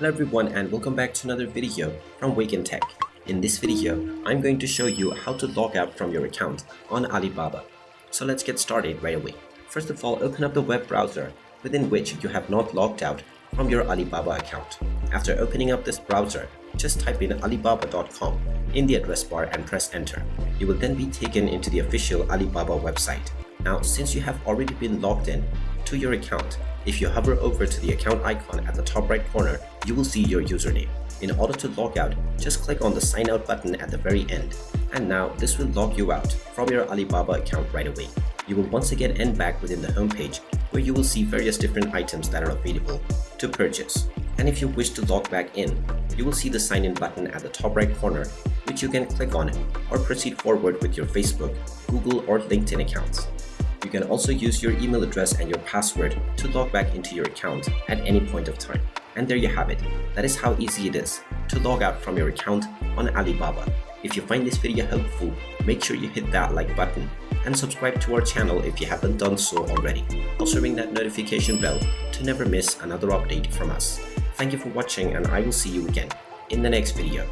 Hello everyone and welcome back to another video from Wake&Tech. In this video, I'm going to show you how to log out from your account on Alibaba. So let's get started right away. First of all, open up the web browser within which you have not logged out from your Alibaba account. After opening up this browser, just type in alibaba.com in the address bar and press enter. You will then be taken into the official Alibaba website. Now, since you have already been logged in to your account, if you hover over to the account icon at the top right corner, you will see your username. In order to log out, just click on the sign out button at the very end. And now this will log you out from your Alibaba account right away. You will once again end back within the home page where you will see various different items that are available to purchase. And if you wish to log back in, you will see the sign in button at the top right corner, which you can click on or proceed forward with your Facebook, Google or LinkedIn accounts. You can also use your email address and your password to log back into your account at any point of time. And there you have it. That is how easy it is to log out from your account on Alibaba. If you find this video helpful, make sure you hit that like button and subscribe to our channel if you haven't done so already. Also ring that notification bell to never miss another update from us. Thank you for watching and I will see you again in the next video.